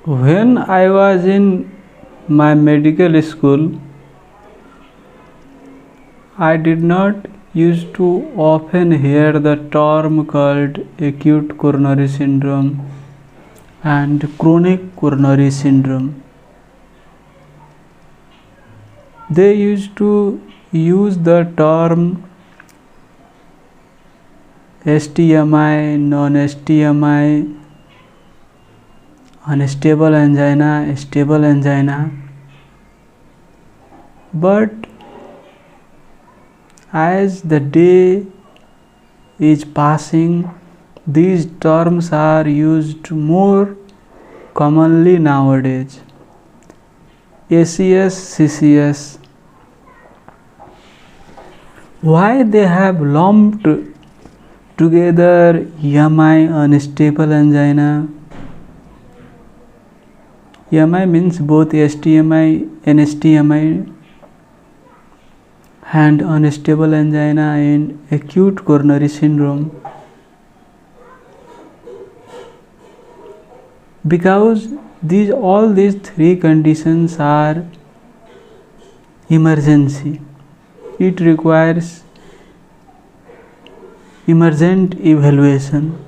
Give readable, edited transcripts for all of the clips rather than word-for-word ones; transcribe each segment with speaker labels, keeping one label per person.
Speaker 1: When I was in my medical school, I did not used to often hear the term called acute coronary syndrome and chronic coronary syndrome. They used to use the term STMI, non-STMI, unstable angina, stable angina. But as the day is passing, these terms are used more commonly nowadays. ACS, CCS. Why they have lumped together MI, unstable angina? MI means both STMI, NSTMI, and unstable angina in acute coronary syndrome, because all these three conditions are emergency. It requires emergent evaluation.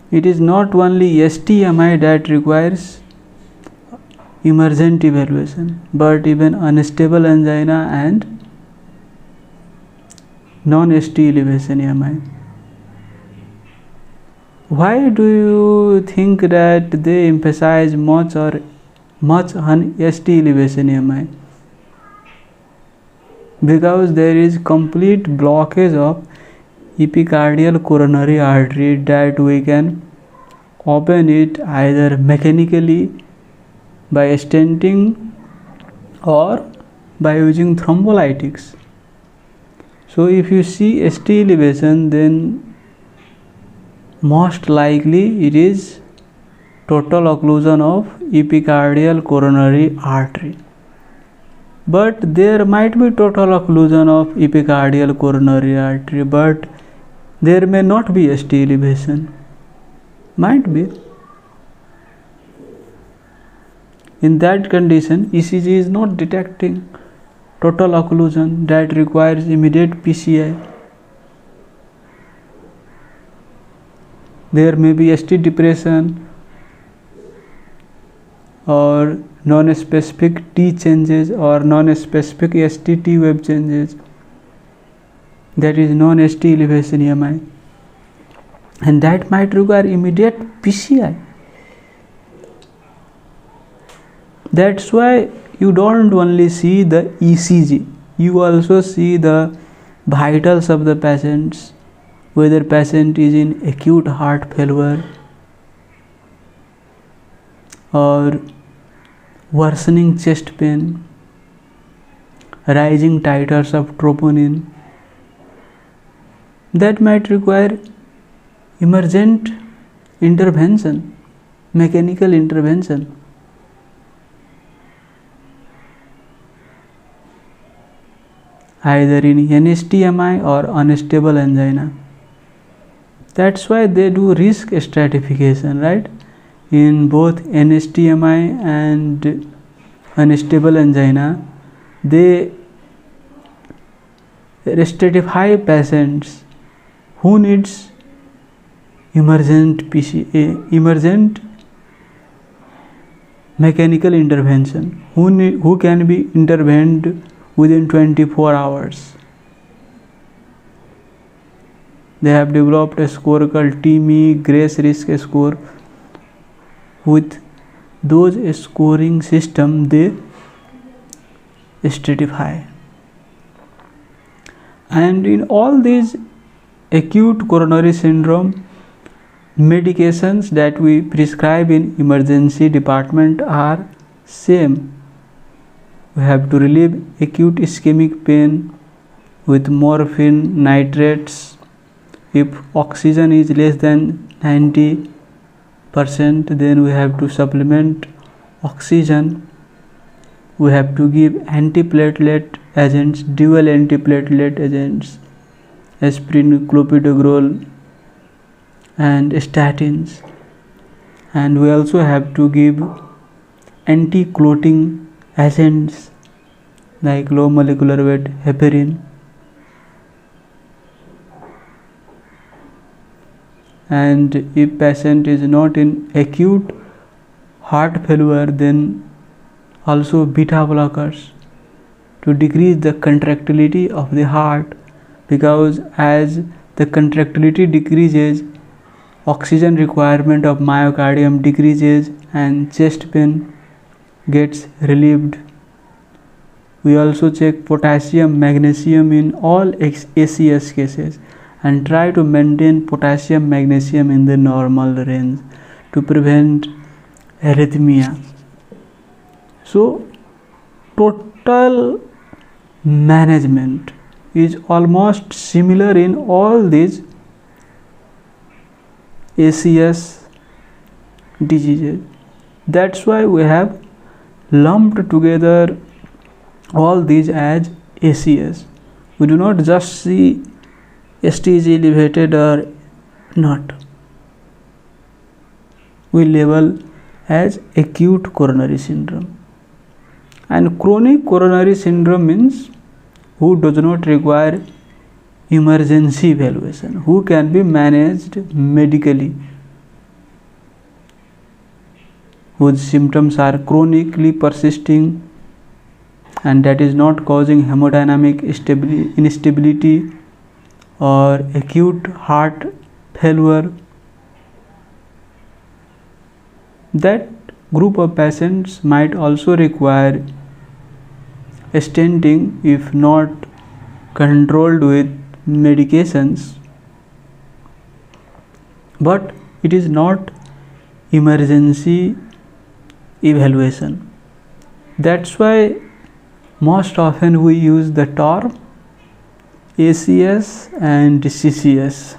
Speaker 1: It is not only STMI that requires emergent evaluation, but even unstable angina and non-ST elevation MI. Why do you think that they emphasize much on ST elevation MI? Because there is complete blockage of epicardial coronary artery that we can open it either mechanically by stenting or by using thrombolytics. So if you see ST elevation, then most likely it is total occlusion of epicardial coronary artery. But there might be total occlusion of epicardial coronary artery, but there may not be ST elevation. Might be. In that condition, ECG is not detecting total occlusion that requires immediate PCI. There may be ST depression or non-specific T changes or non-specific ST-T wave changes, that is non-ST elevation MI, and that might require immediate PCI. That's why you don't only see the ECG, you also see the vitals of the patients, whether patient is in acute heart failure or worsening chest pain, rising titers of troponin, that might require emergent intervention, mechanical intervention. Either in NSTMI or unstable angina. That's why they do risk stratification, right? In both NSTMI and unstable angina, they stratify patients who needs emergent mechanical intervention, who can be intervened within 24 hours. They have developed a score called TME Grace Risk Score. With those scoring system, they stratify. And in all these acute coronary syndrome, medications that we prescribe in emergency department are same. We have to relieve acute ischemic pain with morphine nitrates. If oxygen is less than 90%, then we have to supplement oxygen. We have to give antiplatelet agents, dual antiplatelet agents, aspirin, clopidogrel, and statins. and we also have to give anti-clotting agents like low molecular weight heparin. And if patient is not in acute heart failure, then also beta blockers to decrease the contractility of the heart, because as the contractility decreases, oxygen requirement of myocardium decreases and chest pain gets relieved. We also check potassium, magnesium in all ACS cases and try to maintain potassium, magnesium in the normal range to prevent arrhythmia. So total management is almost similar in all these ACS diseases. That's why we have lumped together all these as ACS. We do not just see ST is elevated or not. We label as acute coronary syndrome. And chronic coronary syndrome means who does not require emergency evaluation, who can be managed medically, whose symptoms are chronically persisting and that is not causing hemodynamic instability or acute heart failure. That group of patients might also require stenting if not controlled with medications, but it is not emergency evaluation. That's why most often we use the term ACS and CCS.